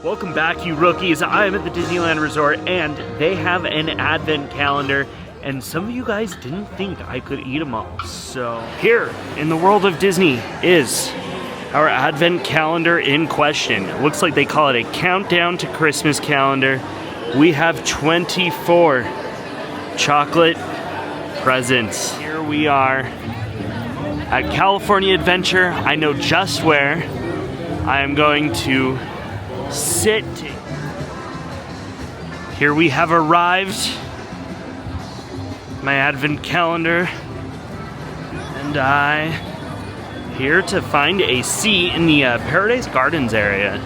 Welcome back, you rookies. I'm at the Disneyland Resort, and they have an advent calendar, and some of you guys didn't think I could eat them all. So here in the world of Disney is our advent calendar in question. It looks like they call it a countdown to Christmas calendar. We have 24 chocolate presents. Here we are at California Adventure. I know just where I am going to sit. Here we have arrived. My advent calendar. And I here to find a seat in the Paradise Gardens area.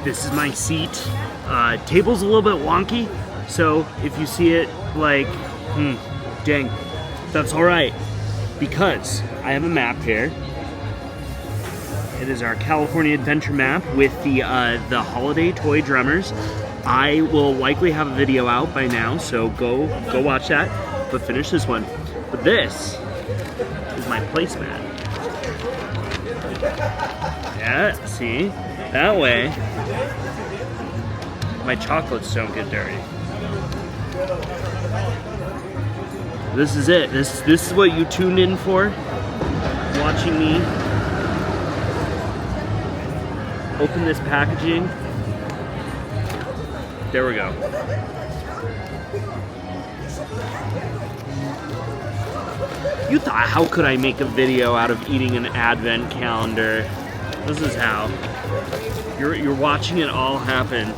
This is my seat. Table's a little bit wonky, so if you see it like, dang, that's all right, because I have a map here. It is our California Adventure map with the holiday toy drummers. I will likely have a video out by now, so go watch that. But finish this one. But this is my placemat. Yeah, see? That way, my chocolates don't get dirty. This is it. This is what you tuned in for. Watching me open this packaging. There we go. You thought, how could I make a video out of eating an advent calendar? This is how. You're watching it all happen.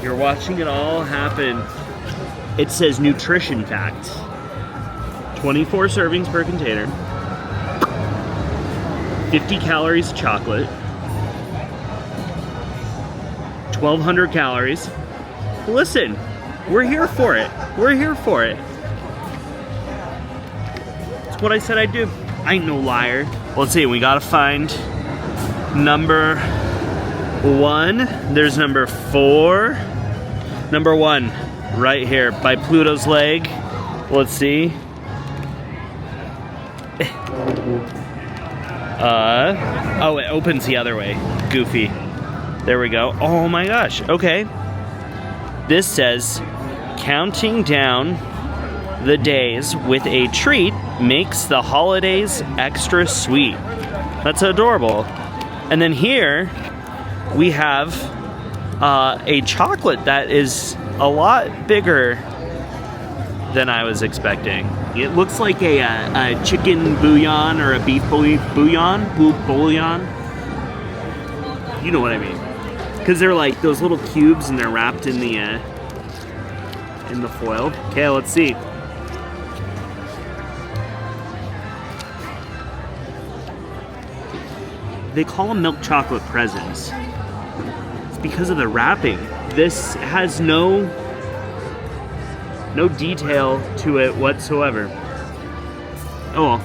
You're watching it all happen. It says nutrition facts. 24 servings per container. 50 calories chocolate. 1,200 calories. Listen, we're here for it. We're here for it. That's what I said I'd do. I ain't no liar. Let's see, we gotta find number 1. There's number 4. Number 1, right here, by Pluto's leg. Let's see. Oh, it opens the other way. Goofy. There we go. Oh my gosh, okay. This says, counting down the days with a treat makes the holidays extra sweet. That's adorable. And then here, we have a chocolate that is a lot bigger than I was expecting. It looks like a chicken bouillon or a beef bouillon. You know what I mean. Because they're like those little cubes and they're wrapped in the foil. Okay, let's see. They call them milk chocolate presents. It's because of the wrapping. This has no detail to it whatsoever. Oh well.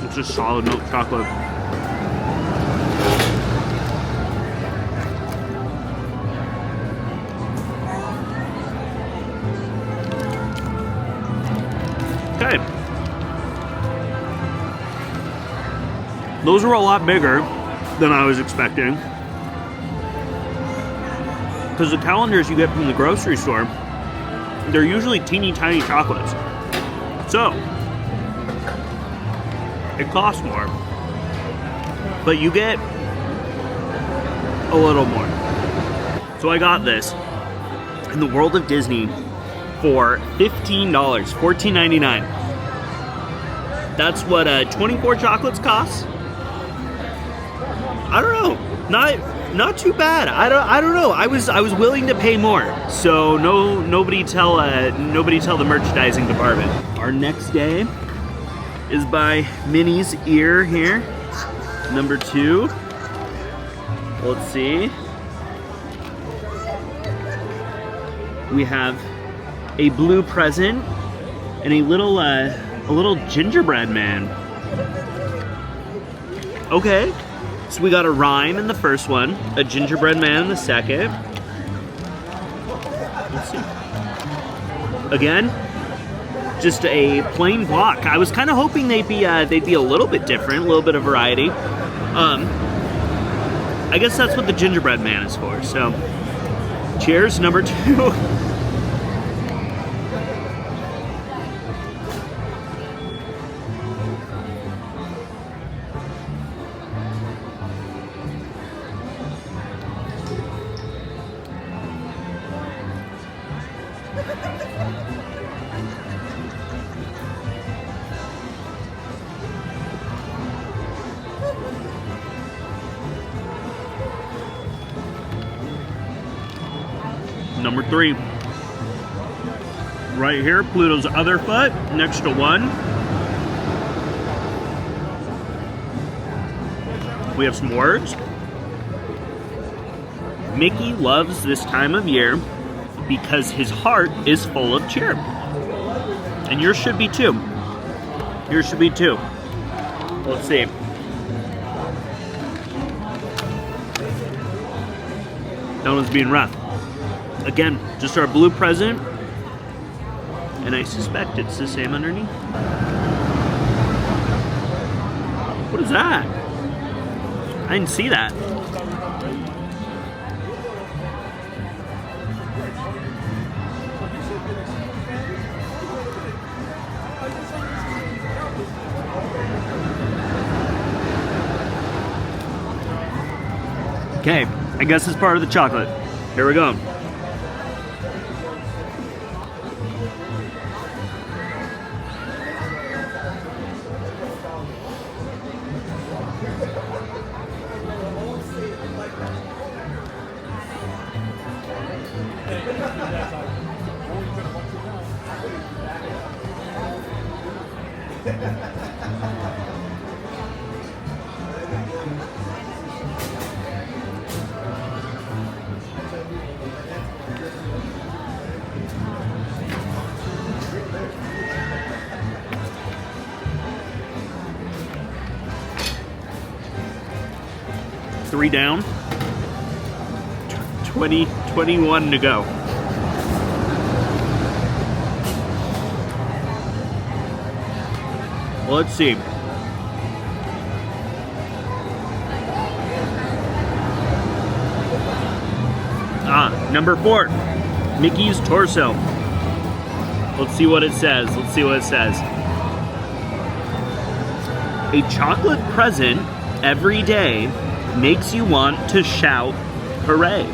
It's just solid milk chocolate. Okay. Those were a lot bigger than I was expecting. Because the calendars you get from the grocery store, they're usually teeny tiny chocolates. So, it costs more, but you get a little more. So I got this in the world of Disney for $15, $14.99. That's what 24 chocolates cost. I don't know, not too bad. I don't know. I was willing to pay more. So nobody tell the merchandising department. Our next day is by Minnie's Ear here. Number 2. Let's see. We have a blue present and a little gingerbread man. Okay. So we got a rhyme in the first one, a gingerbread man in the second. Let's see. Again, just a plain block. I was kind of hoping they'd be a little bit different, a little bit of variety. I guess that's what the gingerbread man is for. So, cheers, number 2. Number 3. Right here, Pluto's other foot, next to 1. We have some words. Mickey loves this time of year because his heart is full of cheer. And yours should be too. Yours should be too. Let's see. That one's being rough. Again, just our blue present. And I suspect it's the same underneath. What is that? I didn't see that. Okay, I guess it's part of the chocolate. Here we go. Three down, 21 to go. Let's see. Number 4, Mickey's torso. Let's see what it says. Let's see what it says. A chocolate present every day makes you want to shout, hooray.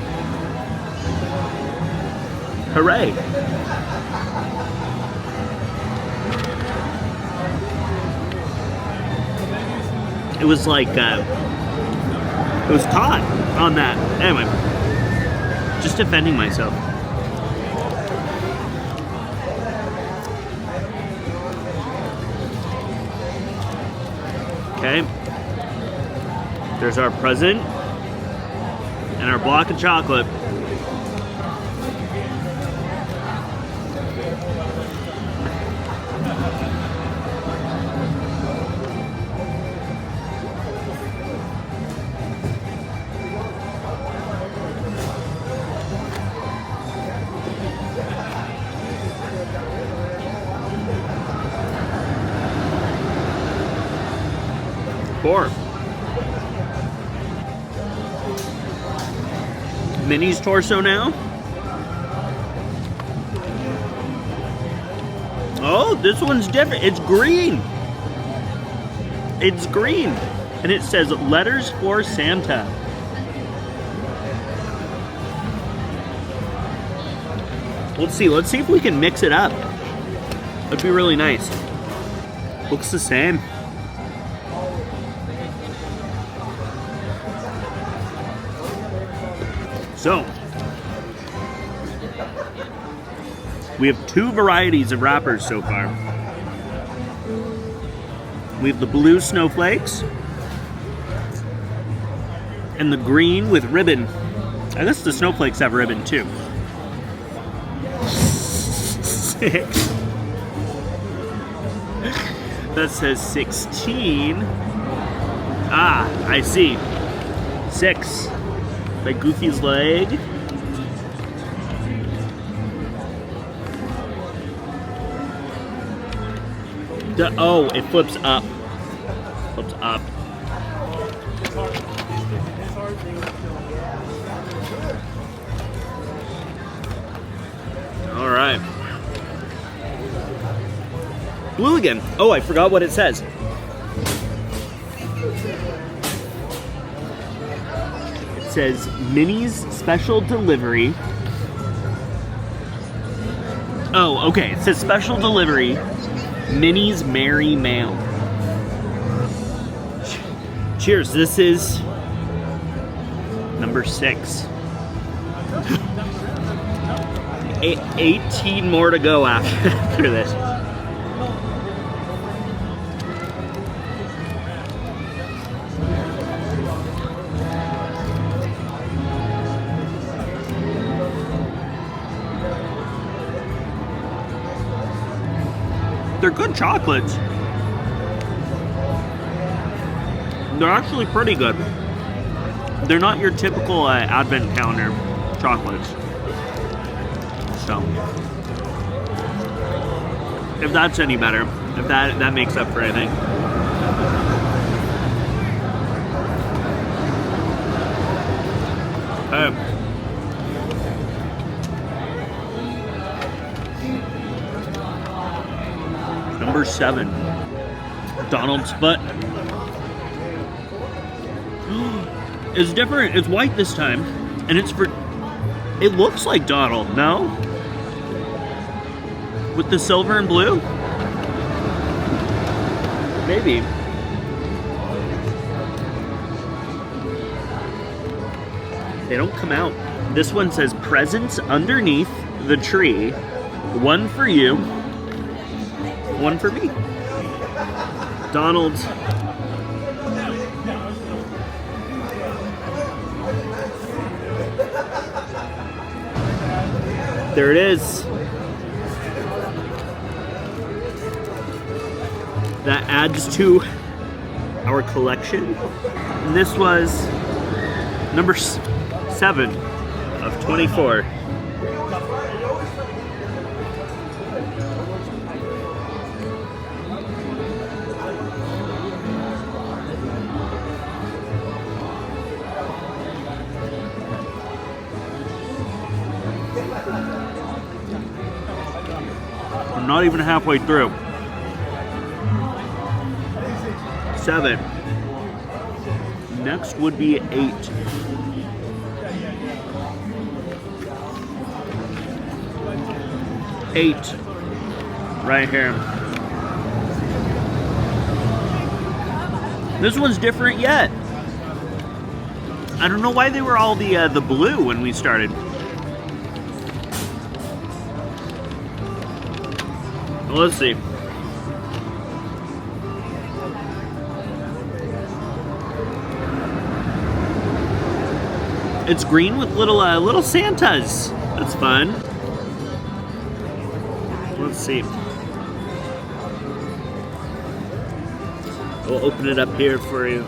Hooray. It was like, it was caught on that. Anyway, just defending myself. Okay. There's our present and our block of chocolate. Four. Minnie's torso now. Oh, this one's different. It's green. It's green. And it says letters for Santa. Let's see if we can mix it up. That'd be really nice. Looks the same. So, we have 2 varieties of wrappers so far. We have the blue snowflakes and the green with ribbon. I guess the snowflakes have ribbon too. 6. That says 16. Ah, I see. 6. By Goofy's leg. Oh, it flips up. Flips up. All right. Blue again. Oh, I forgot what it says. It says Minnie's special delivery. Oh, okay. It says special delivery, Minnie's Merry Mail. Cheers. This is number 6. 18 more to go after this. They're good chocolates. They're actually pretty good. They're not your typical advent calendar chocolates. So, if that's any better, if that makes up for anything. Number 7, Donald's foot. It's different. It's white this time, and it's for. It looks like Donald, no? With the silver and blue? Maybe. They don't come out. This one says presents underneath the tree. One for you, one for me. Donald's. There it is. That adds to our collection. And this was number 7 of 24. I'm not even halfway through. 7. Next would be 8. Right here. This one's different yet. I don't know why they were all the blue when we started. Well, let's see. It's green with little Santas. That's fun. Let's see. We'll open it up here for you.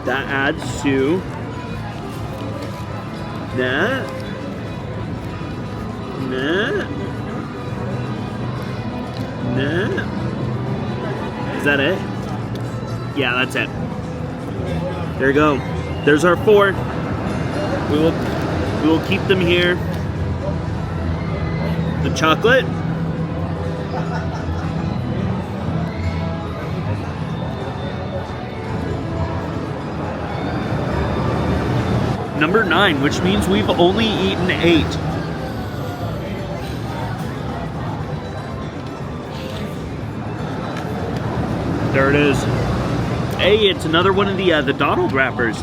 That adds to that. Is that it? Yeah, that's it. There you go. There's our 4. We will keep them here. The chocolate. Number 9, which means we've only eaten 8. There it is. Hey, it's another one of the Donald wrappers.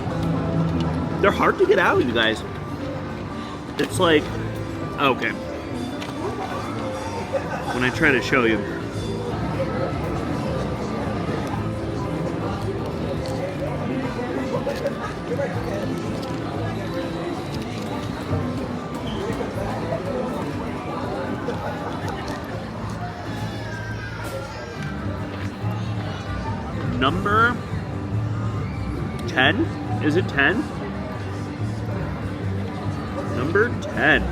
They're hard to get out, you guys. It's like, okay. When I try to show you. Number 10? Is it 10? number 10.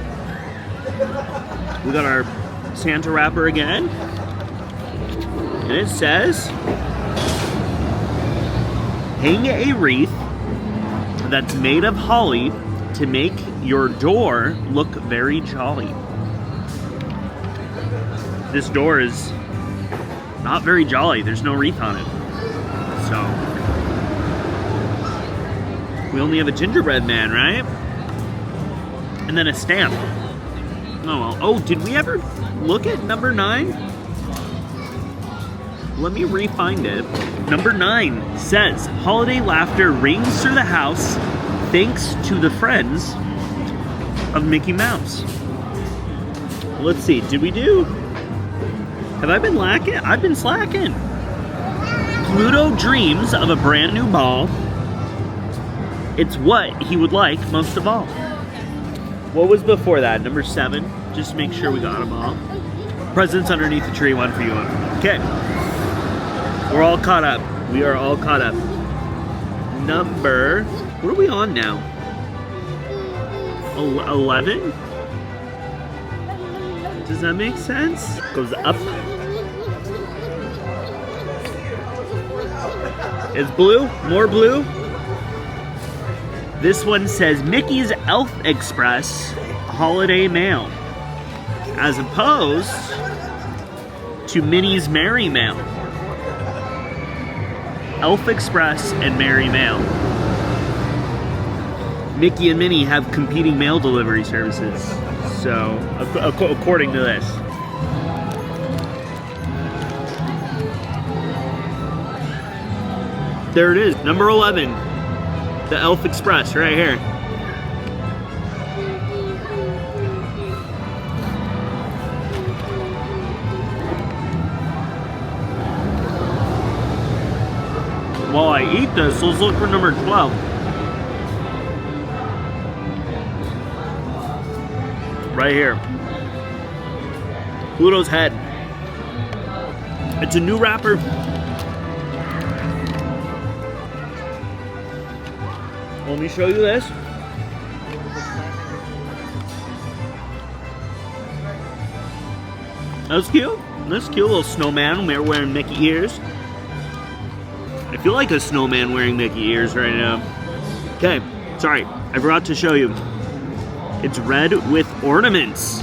We got our Santa wrapper again. And it says, hang a wreath that's made of holly to make your door look very jolly. This door is not very jolly. There's no wreath on it. So, we only have a gingerbread man, right? And then a stamp. Oh, well. Oh, did we ever look at number 9? Let me re-find it. Number 9 says, holiday laughter rings through the house thanks to the friends of Mickey Mouse. Let's see, did we do? Have I been lacking? I've been slacking. Pluto dreams of a brand new ball. It's what he would like most of all. What was before that? Number 7. Just to make sure we got them all. Presents underneath the tree, one for you, one for me. Okay. We're all caught up. We are all caught up. Number... What are we on now? 11? Does that make sense? Goes up. It's blue. More blue. This one says Mickey's Elf Express Holiday Mail, as opposed to Minnie's Merry Mail. Elf Express and Merry Mail. Mickey and Minnie have competing mail delivery services. So, according to this. There it is, number 11. The Elf Express, right here. While I eat this, let's look for number 12. Right here. Pluto's head. It's a new wrapper. Let me show you this. That's cute. That's cute. Little snowman wearing Mickey ears. I feel like a snowman wearing Mickey ears right now. Okay, sorry. I forgot to show you. It's red with ornaments.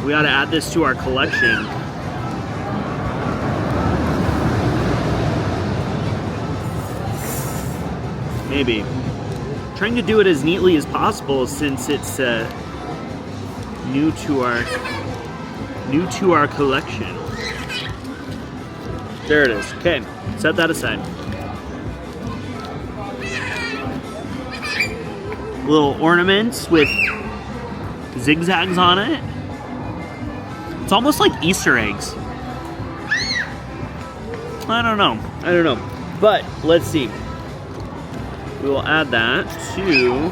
We gotta add this to our collection. Maybe. Trying to do it as neatly as possible since it's new to our collection. There it is. Okay, set that aside. Little ornaments with zigzags on it. It's almost like Easter eggs. I don't know. But let's see. We will add that to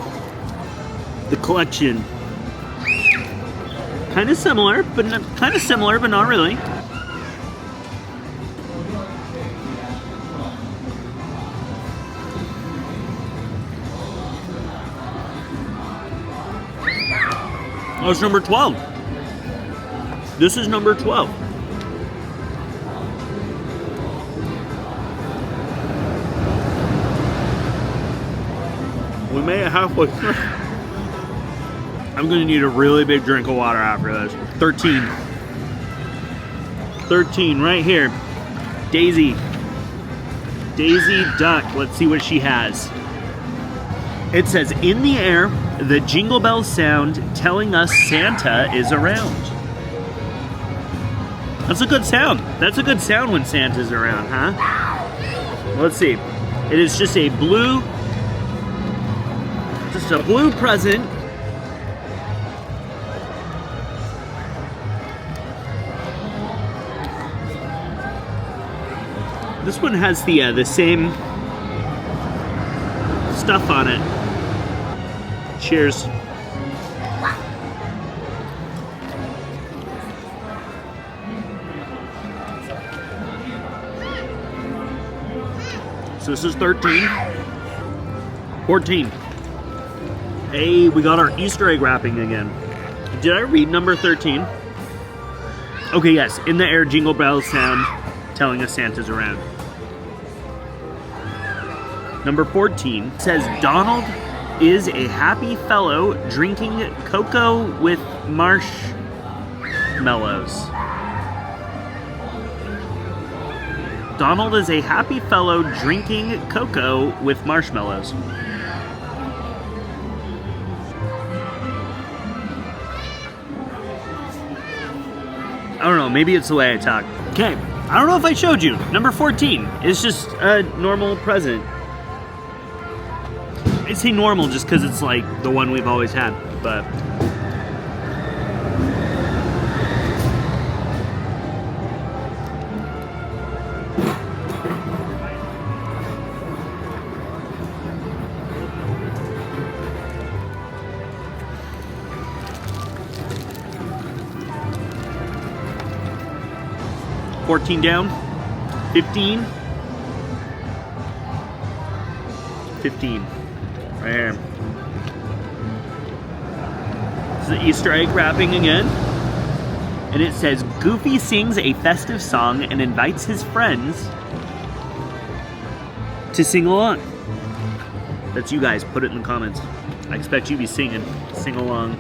the collection. Kind of similar, but not really. Oh, it's number 12. This is number 12. We made it halfway through. I'm gonna need a really big drink of water after this. 13. 13 right here. Daisy. Daisy Duck. Let's see what she has. It says, in the air, the jingle bells sound, telling us Santa is around. That's a good sound. That's a good sound when Santa's around, huh? Let's see. It is just a blue present. This one has the same stuff on it. Cheers. So this is 13. 14. Hey, we got our Easter egg wrapping again. Did I read number 13? Okay, yes. In the air, jingle bells sound, telling us Santa's around. Number 14 says, Donald is a happy fellow drinking cocoa with marshmallows. Donald is a happy fellow drinking cocoa with marshmallows. I don't know, maybe it's the way I talk. Okay, I don't know if I showed you. Number 14 is just a normal present. I say normal just because it's like the one we've always had, but... $14 down, 15, 15, right here. This is the Easter egg wrapping again, and it says, Goofy sings a festive song and invites his friends to sing along. That's you guys, put it in the comments. I expect you to be singing, sing along.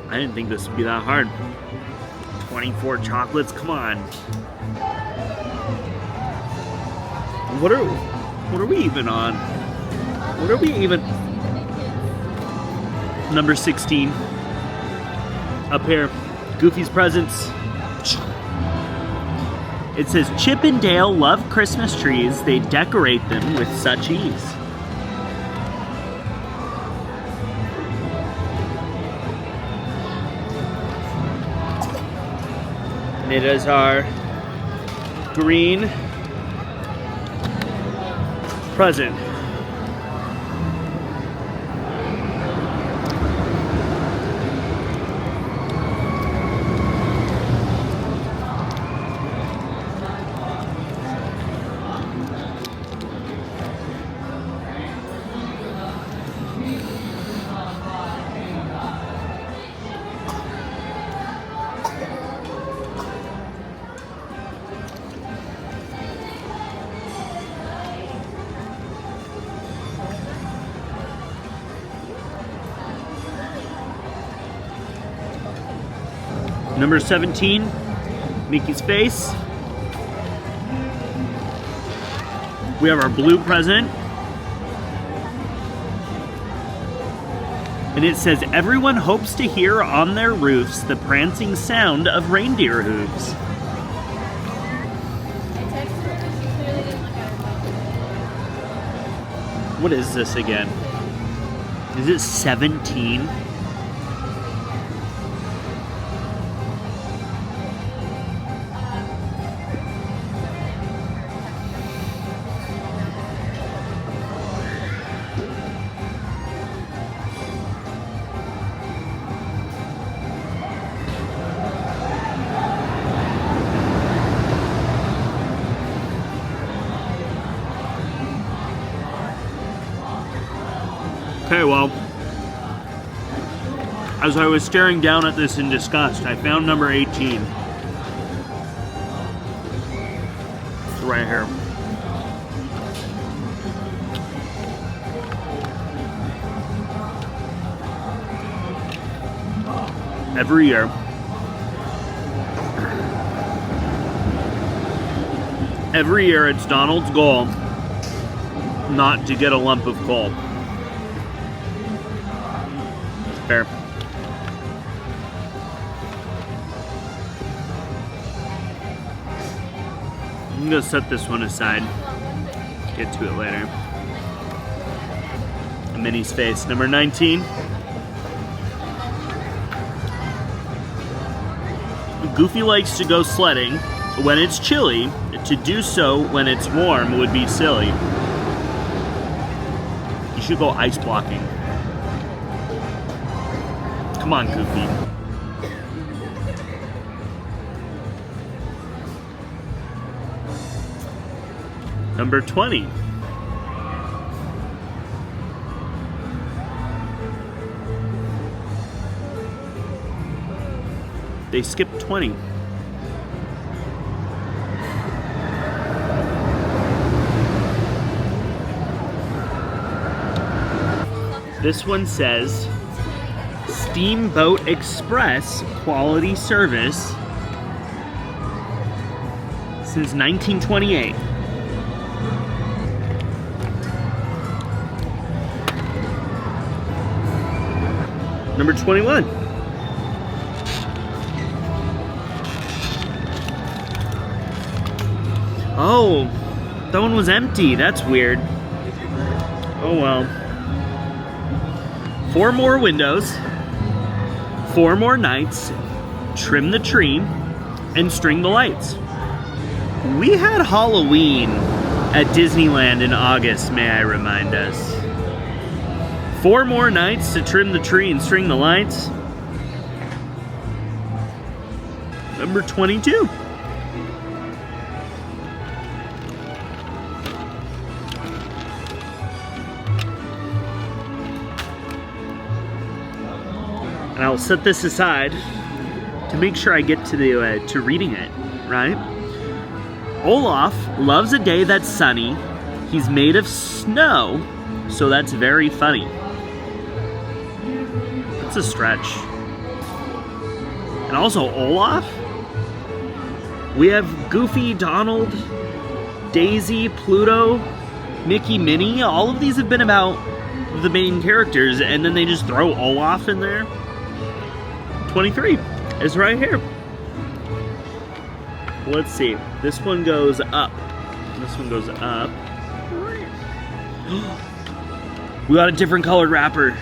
I didn't think this would be that hard. 24 chocolates, come on. What are we even on? What are we even? Number 16. Up here, Goofy's presents. It says, Chip and Dale love Christmas trees. They decorate them with such ease. And it is our green present. Number 17, Mickey's face. We have our blue present. And it says, everyone hopes to hear on their roofs the prancing sound of reindeer hooves. What is this again? Is it 17? Okay, well, as I was staring down at this in disgust, I found number 18. It's right here. Every year it's Donald's goal not to get a lump of coal. Fair. I'm gonna set this one aside. Get to it later. A Minnie's face. Number 19. Goofy likes to go sledding when it's chilly. To do so when it's warm would be silly. You should go ice blocking. Come on, Goofy. Number 20. They skipped 20. This one says Steamboat Express quality service since 1928. Number 21. Oh, that one was empty. That's weird. Oh well. 4 more windows, 4 more nights, trim the tree, and string the lights. We had Halloween at Disneyland in August, may I remind us. 4 more nights to trim the tree and string the lights. Number 22. And I'll set this aside to make sure I get to reading it, right? Olaf loves a day that's sunny. He's made of snow, so that's very funny. That's a stretch. And also Olaf. We have Goofy, Donald, Daisy, Pluto, Mickey, Minnie. All of these have been about the main characters, and then they just throw Olaf in there. 23 is right here. Let's see. This one goes up. This one goes up. We got a different colored wrapper.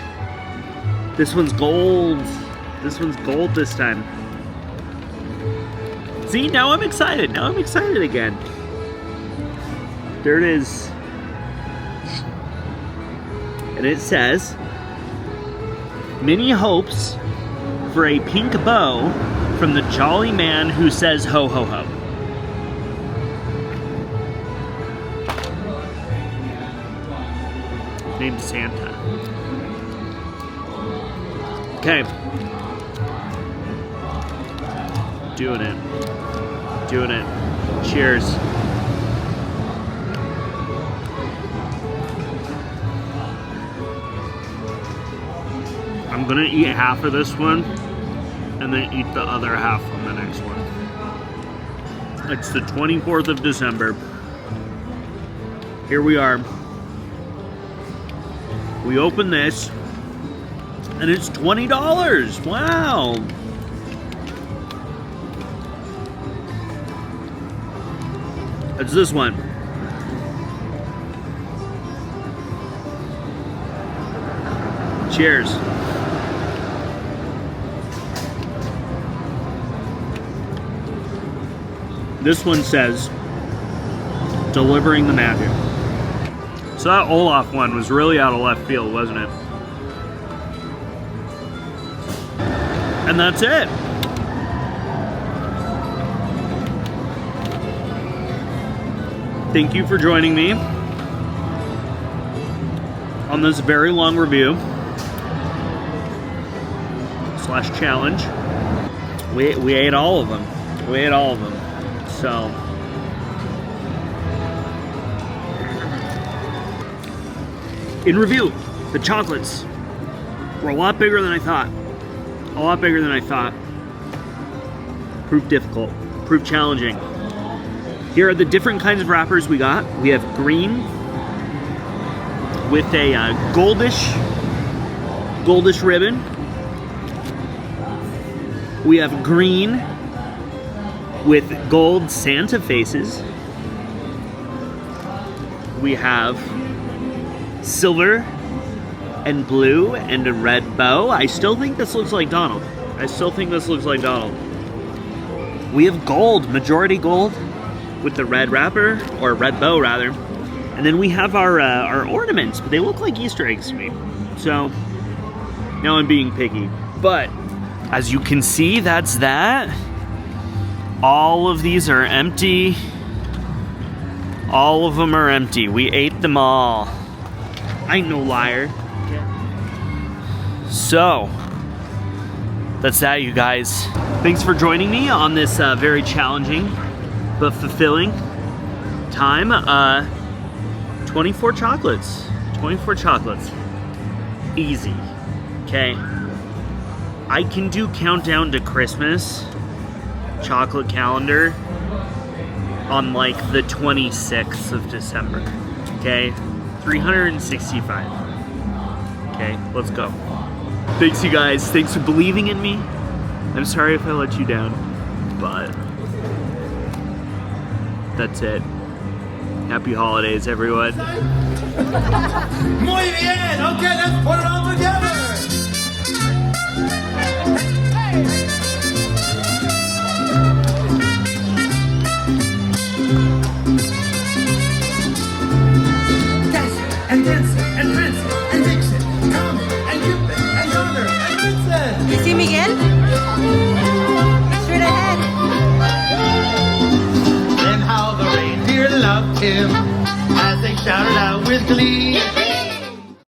This one's gold. This one's gold this time. See, now I'm excited. Now I'm excited again. There it is. And it says, Minnie hopes for a pink bow from the jolly man who says ho ho ho. Named Santa. Okay. Doing it. Doing it. Cheers. I'm gonna eat half of this one and then eat the other half on the next one. It's the 24th of December. Here we are. We open this and it's $20. Wow. It's this one. Cheers. This one says, delivering the magic. So that Olaf one was really out of left field, wasn't it? And that's it. Thank you for joining me on this very long review / challenge. We ate all of them. We ate all of them. So, in review, the chocolates were a lot bigger than I thought. A lot bigger than I thought. Proved difficult. Proved challenging. Here are the different kinds of wrappers we got. We have green with a goldish ribbon. We have green with gold Santa faces. We have silver and blue and a red bow. I still think this looks like Donald. I still think this looks like Donald. We have gold, majority gold, with the red wrapper, or red bow rather. And then we have our ornaments, but they look like Easter eggs to me. So, now I'm being picky. But, as you can see, that's that. All of these are empty. All of them are empty. We ate them all. I ain't no liar. So, that's that, you guys. Thanks for joining me on this very challenging but fulfilling time. 24 chocolates. 24 chocolates. Easy. Okay. I can do countdown to Christmas chocolate calendar on like the 26th of December. Okay? 365. Okay, let's go. Thanks, you guys. Thanks for believing in me. I'm sorry if I let you down, but that's it. Happy holidays, everyone. Muy bien. Okay, let's put it all together. Dasher and Dancer and Prancer and Vixen, Comet and Cupid and Donner and Blitzen. You see Miguel? Straight ahead. Then how the reindeer loved him as they shouted out with glee.